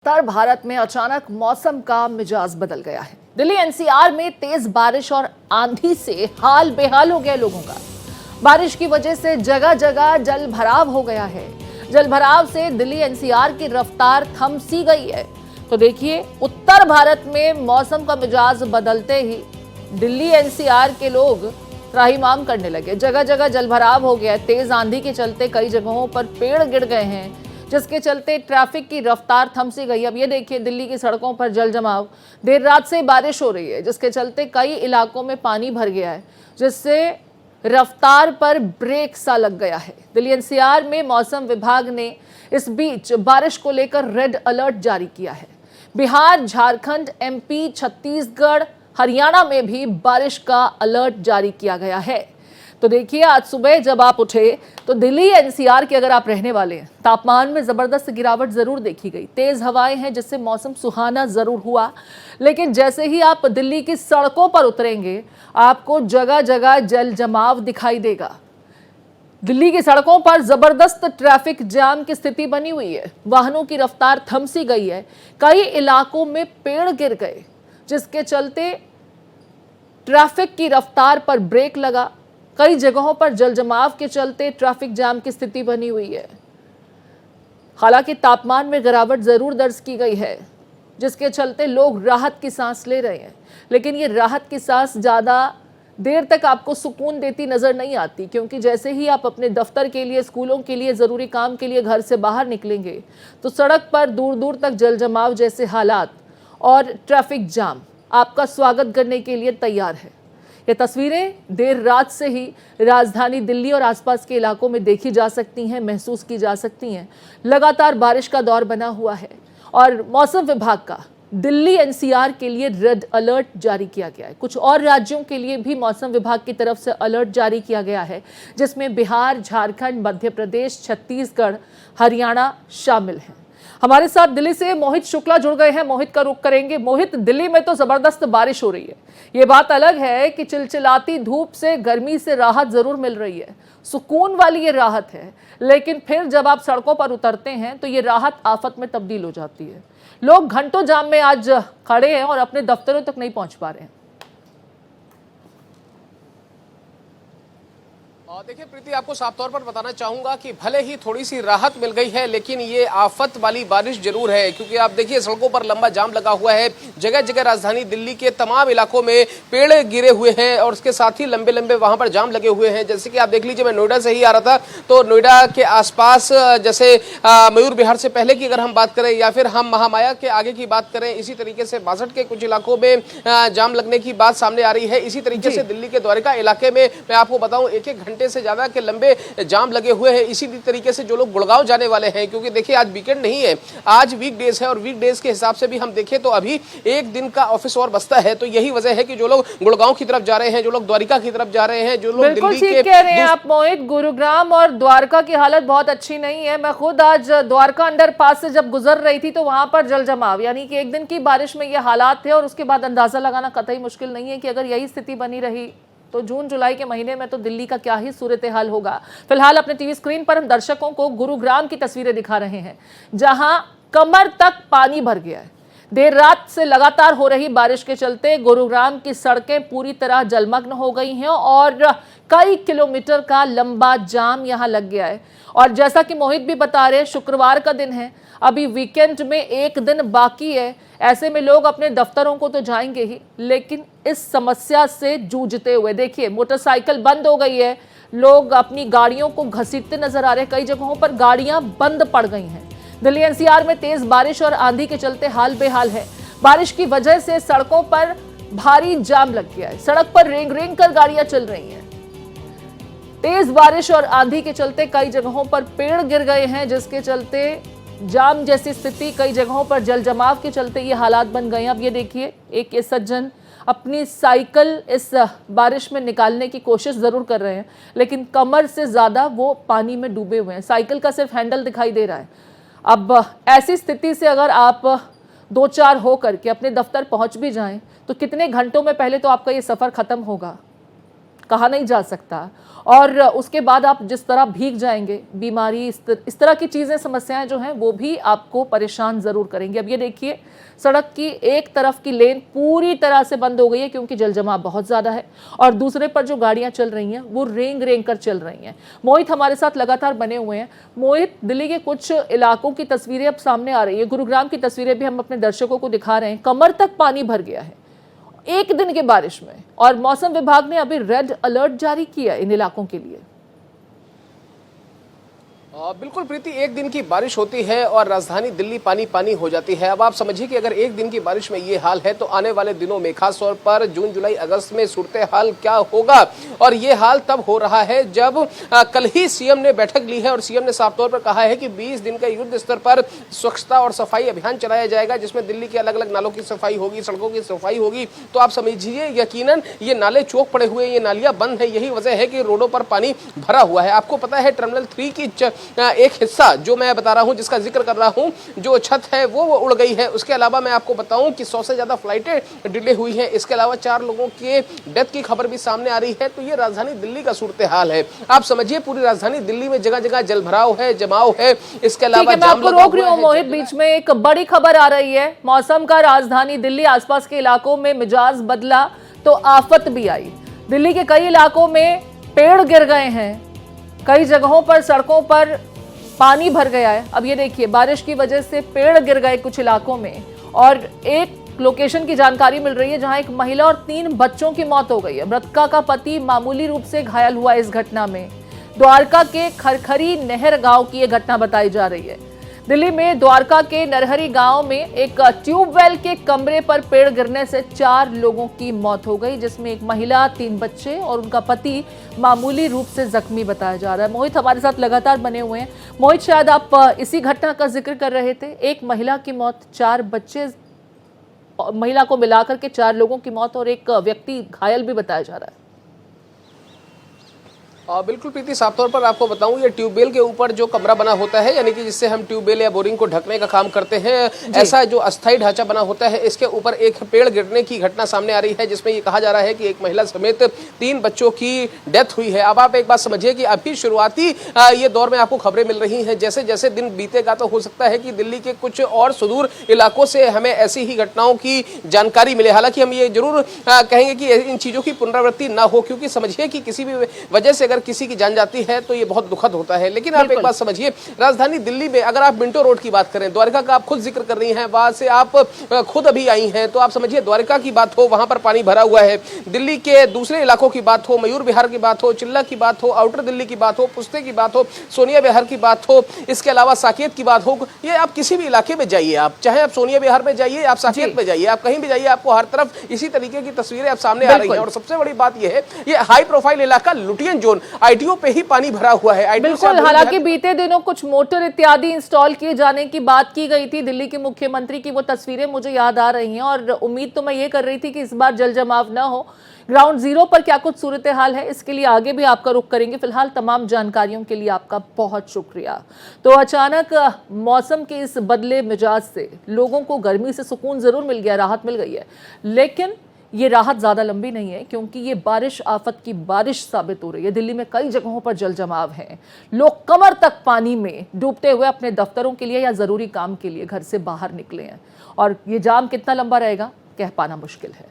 उत्तर भारत में अचानक मौसम का मिजाज बदल गया है। दिल्ली एनसीआर में तेज बारिश और आंधी से हाल बेहाल हो गया लोगों का। बारिश की वजह से जगह जगह जल भराव हो गया है। जल भराव से दिल्ली एनसीआर की रफ्तार थम सी गई है। तो देखिए, उत्तर भारत में मौसम का मिजाज बदलते ही दिल्ली एनसीआर के लोग त्राहिमाम करने लगे। जगह जगह जल भराव हो गया है। तेज आंधी के चलते कई जगहों पर पेड़ गिर गए हैं, जिसके चलते ट्रैफिक की रफ्तार थम सी गई। अब ये देखिए, दिल्ली की सड़कों पर जल जमाव। देर रात से बारिश हो रही है, जिसके चलते कई इलाकों में पानी भर गया है, जिससे रफ्तार पर ब्रेक सा लग गया है। दिल्ली एनसीआर में मौसम विभाग ने इस बीच बारिश को लेकर रेड अलर्ट जारी किया है। बिहार, झारखंड, एमपी, छत्तीसगढ़, हरियाणा में भी बारिश का अलर्ट जारी किया गया है। तो देखिए, आज सुबह जब आप उठे तो दिल्ली एनसीआर के अगर आप रहने वाले हैं, तापमान में जबरदस्त गिरावट जरूर देखी गई। तेज हवाएं हैं, जिससे मौसम सुहाना जरूर हुआ, लेकिन जैसे ही आप दिल्ली की सड़कों पर उतरेंगे, आपको जगह जगह जल जमाव दिखाई देगा। दिल्ली की सड़कों पर जबरदस्त ट्रैफिक जाम की स्थिति बनी हुई है। वाहनों की रफ्तार थम सी गई है। कई इलाकों में पेड़ गिर गए, जिसके चलते ट्रैफिक की रफ्तार पर ब्रेक लगा। कई जगहों पर जल जमाव के चलते ट्रैफिक जाम की स्थिति बनी हुई है। हालांकि तापमान में गिरावट जरूर दर्ज की गई है, जिसके चलते लोग राहत की सांस ले रहे हैं, लेकिन ये राहत की सांस ज्यादा देर तक आपको सुकून देती नजर नहीं आती, क्योंकि जैसे ही आप अपने दफ्तर के लिए, स्कूलों के लिए, जरूरी काम के लिए घर से बाहर निकलेंगे, तो सड़क पर दूर दूर तक जल जमाव जैसे हालात और ट्रैफिक जाम आपका स्वागत करने के लिए तैयार है। ये तस्वीरें देर रात से ही राजधानी दिल्ली और आसपास के इलाकों में देखी जा सकती हैं, महसूस की जा सकती हैं। लगातार बारिश का दौर बना हुआ है और मौसम विभाग का दिल्ली एनसीआर के लिए रेड अलर्ट जारी किया गया है। कुछ और राज्यों के लिए भी मौसम विभाग की तरफ से अलर्ट जारी किया गया है, जिसमें बिहार, झारखंड, मध्य प्रदेश, छत्तीसगढ़, हरियाणा शामिल हैं। हमारे साथ दिल्ली से मोहित शुक्ला जुड़ गए हैं। मोहित का रुख करेंगे। मोहित, दिल्ली में तो जबरदस्त बारिश हो रही है। ये बात अलग है कि चिलचिलाती धूप से, गर्मी से राहत जरूर मिल रही है, सुकून वाली ये राहत है, लेकिन फिर जब आप सड़कों पर उतरते हैं तो ये राहत आफत में तब्दील हो जाती है। लोग घंटों जाम में आज खड़े हैं और अपने दफ्तरों तक नहीं पहुंच पा रहे हैं। देखिए प्रीति, आपको साफ तौर पर बताना चाहूंगा कि भले ही थोड़ी सी राहत मिल गई है, लेकिन ये आफत वाली बारिश जरूर है, क्योंकि आप देखिए सड़कों पर लंबा जाम लगा हुआ है। जगह जगह राजधानी दिल्ली के तमाम इलाकों में पेड़ गिरे हुए हैं और उसके साथ ही लंबे लंबे वहां पर जाम लगे हुए हैं। जैसे कि आप देख लीजिए, मैं नोएडा से ही आ रहा था, तो नोएडा के आसपास, जैसे मयूर विहार से पहले की अगर हम बात करें या फिर हम महामाया के आगे की बात करें, इसी तरीके से बासठ के कुछ इलाकों में जाम लगने की बात सामने आ रही है। इसी तरीके से दिल्ली के द्वारका इलाके में मैं आपको बताऊं, एक एक घंटे से ज्यादा के लंबे जाम लगे हुए हैं। इसी तरीके से जो लोग गुड़गांव जाने वाले हैं, क्योंकि देखिए आज वीकेंड नहीं है, आज वीकडेज है, और वीकडेज के हिसाब से भी हम देखें तो अभी एक दिन का ऑफिस और बचता है। तो यही वजह है कि जो लोग गुड़गांव की तरफ जा रहे हैं, जो लोग द्वारका की तरफ जा रहे हैं, जो लोग दिल्ली के कह रहे हैं आप मोहित, गुरुग्राम और द्वारका की हालत बहुत अच्छी नहीं है। मैं खुद आज द्वारका अंडरपास से जब गुजर रही थी तो वहां पर जल जमाव, यानी कि एक दिन की बारिश में ये हालात थे, और उसके बाद अंदाजा लगाना कतई मुश्किल नहीं है कि अगर यही स्थिति बनी रही तो जून जुलाई के महीने में तो दिल्ली का क्या ही सूरत हाल होगा। फिलहाल अपने टीवी स्क्रीन पर हम दर्शकों को गुरुग्राम की तस्वीरें दिखा रहे हैं, जहां कमर तक पानी भर गया है। देर रात से लगातार हो रही बारिश के चलते गुरुग्राम की सड़कें पूरी तरह जलमग्न हो गई हैं और कई किलोमीटर का लंबा जाम यहां लग गया है। और जैसा कि मोहित भी बता रहे हैं, शुक्रवार का दिन है, अभी वीकेंड में एक दिन बाकी है। ऐसे में लोग अपने दफ्तरों को तो जाएंगे ही, लेकिन इस समस्या से जूझते हुए देखिए, मोटरसाइकिल बंद हो गई है, लोग अपनी गाड़ियों को घसीटते नजर आ रहे हैं। कई जगहों पर गाड़ियां बंद पड़ गई हैं। दिल्ली एनसीआर में तेज बारिश और आंधी के चलते हाल बेहाल है। बारिश की वजह से सड़कों पर भारी जाम लग गया है। सड़क पर रेंग रेंग कर गाड़ियां चल रही हैं। तेज बारिश और आंधी के चलते कई जगहों पर पेड़ गिर गए हैं, जिसके चलते जाम जैसी स्थिति, कई जगहों पर जल जमाव के चलते ये हालात बन गए हैं। अब ये देखिए, एक ये सज्जन अपनी साइकिल इस बारिश में निकालने की कोशिश जरूर कर रहे हैं, लेकिन कमर से ज्यादा वो पानी में डूबे हुए हैं। साइकिल का सिर्फ हैंडल दिखाई दे रहा है। अब ऐसी स्थिति से अगर आप दो चार हो करके अपने दफ्तर पहुंच भी जाएं, तो कितने घंटों में पहले तो आपका ये सफर खत्म होगा। कहा नहीं जा सकता। और उसके बाद आप जिस तरह भीग जाएंगे, बीमारी, इस तरह की चीज़ें, समस्याएं जो हैं वो भी आपको परेशान ज़रूर करेंगे। अब ये देखिए, सड़क की एक तरफ की लेन पूरी तरह से बंद हो गई है क्योंकि जल जमाव बहुत ज़्यादा है, और दूसरे पर जो गाड़ियां चल रही हैं वो रेंग रेंग कर चल रही हैं। मोहित हमारे साथ लगातार बने हुए हैं। मोहित, दिल्ली के कुछ इलाकों की तस्वीरें अब सामने आ रही है, गुरुग्राम की तस्वीरें भी हम अपने दर्शकों को दिखा रहे हैं। कमर तक पानी भर गया है एक दिन के बारिश में, और मौसम विभाग ने अभी रेड अलर्ट जारी किया इन इलाकों के लिए। बिल्कुल प्रीति, एक दिन की बारिश होती है और राजधानी दिल्ली पानी पानी हो जाती है। अब आप समझिए कि अगर एक दिन की बारिश में ये हाल है तो आने वाले दिनों में, खासतौर पर जून जुलाई अगस्त में सूरत हाल क्या होगा। और ये हाल तब हो रहा है जब कल ही सीएम ने बैठक ली है और सीएम ने साफ तौर पर कहा है कि 20 दिन का युद्ध स्तर पर स्वच्छता और सफाई अभियान चलाया जाएगा, जिसमें दिल्ली के अलग अलग नालों की सफाई होगी, सड़कों की सफाई होगी। तो आप समझिए यकीनन ये नाले चौक पड़े हुए, ये नालियां बंद है, यही वजह है कि रोडों पर पानी भरा हुआ है। आपको पता है टर्मिनल 3 की एक हिस्सा जो मैं बता रहा हूं, जिसका जिक्र कर रहा हूं, जो छत है वो उड़ गई है। उसके अलावा मैं आपको बताऊं कि 100 से ज्यादा फ्लाइटें डिले हुई हैं। इसके अलावा 4 लोगों के डेथ की खबर भी सामने आ रही है। तो ये राजधानी दिल्ली का सूरत हाल है। आप समझिए पूरी राजधानी दिल्ली में जगह जगह जल भराव है, जमाव है। इसके अलावा जाम लगा रोक रही हूं मोहित, बीच में एक बड़ी खबर आ रही है मौसम का। राजधानी दिल्ली आसपास के इलाकों में मिजाज बदला तो आफत भी आई। दिल्ली के कई इलाकों में पेड़ गिर गए हैं, कई जगहों पर सड़कों पर पानी भर गया है। अब ये देखिए, बारिश की वजह से पेड़ गिर गए कुछ इलाकों में, और एक लोकेशन की जानकारी मिल रही है जहां एक महिला और 3 बच्चों की मौत हो गई है। मृतका का पति मामूली रूप से घायल हुआ इस घटना में। द्वारका के खरखरी नहर गांव की यह घटना बताई जा रही है। दिल्ली में द्वारका के नरहरी गांव में एक ट्यूबवेल के कमरे पर पेड़ गिरने से 4 लोगों की मौत हो गई, जिसमें एक महिला, 3 बच्चे और उनका पति मामूली रूप से जख्मी बताया जा रहा है। मोहित हमारे साथ लगातार बने हुए हैं। मोहित, शायद आप इसी घटना का जिक्र कर रहे थे। एक महिला की मौत, 4 बच्चे, महिला को मिलाकर के 4 लोगों की मौत और एक व्यक्ति घायल भी बताया जा रहा है। बिल्कुल प्रीति, साफ तौर पर आपको बताऊं, ये ट्यूबवेल के ऊपर जो कमरा बना होता है, यानी कि जिससे हम ट्यूबवेल या बोरिंग को ढकने का काम करते हैं, ऐसा जो अस्थायी ढांचा बना होता है, इसके ऊपर एक पेड़ गिरने की घटना सामने आ रही है, जिसमें ये कहा जा रहा है कि एक महिला समेत 3 बच्चों की डेथ हुई है। अब आप एक बात समझिए कि अभी शुरुआती ये दौर में आपको खबरें मिल रही हैं। जैसे जैसे दिन बीतेगा तो हो सकता है कि दिल्ली के कुछ और सुदूर इलाकों से हमें ऐसी ही घटनाओं की जानकारी मिले। हालांकि हम ये जरूर कहेंगे कि इन चीजों की पुनरावृत्ति ना हो, क्योंकि समझिए कि किसी भी वजह से अगर किसी की जान जाती है तो ये बहुत दुखद होता है। लेकिन आप एक बात समझिए, राजधानी दिल्ली में अगर आप मिंटो रोड की बात करें, द्वारका का आप खुद जिक्र कर रही हैं, वहां से आप खुद अभी आई हैं, तो आप समझिए द्वारका की बात हो, वहां पर पानी भरा हुआ है। दिल्ली के दूसरे इलाकों की बात हो, मयूर विहार की बात हो, चिल्ला की बात हो, आउटर दिल्ली की बात हो, पुस्ते की बात हो, सोनिया विहार की बात हो, इसके अलावा साकेत की बात हो, ये आप किसी भी इलाके में जाइए, आप चाहे आप सोनिया विहार में जाइए, आप साकेत में जाइए, आप कहीं भी जाइए, आपको हर तरफ इसी तरीके की तस्वीरें आप सामने आ रही हैं। और सबसे बड़ी बात यह है, ये हाई प्रोफाइल इलाका लुटियन जोन, आईटीओ पे ही पानी भरा हुआ है। बिल्कुल, हालांकि बीते दिनों कुछ मोटर इत्यादि इंस्टॉल किए जाने की बात की गई थी दिल्ली के मुख्यमंत्री की, वो तस्वीरें मुझे याद आ रही हैं, और उम्मीद तो मैं ये कर रही थी कि इस बार जल जमाव ना हो। ग्राउंड जीरो पर क्या कुछ सूरत हाल है, इसके लिए आगे भी आपका रुख करेंगे। फिलहाल तमाम जानकारियों के लिए आपका बहुत शुक्रिया। तो अचानक मौसम के इस बदले मिजाज से लोगों को गर्मी से सुकून जरूर मिल गया, राहत मिल गई है, लेकिन ये राहत ज़्यादा लंबी नहीं है, क्योंकि ये बारिश आफत की बारिश साबित हो रही है। दिल्ली में कई जगहों पर जल जमाव है, लोग कमर तक पानी में डूबते हुए अपने दफ्तरों के लिए या ज़रूरी काम के लिए घर से बाहर निकले हैं, और ये जाम कितना लंबा रहेगा कह पाना मुश्किल है।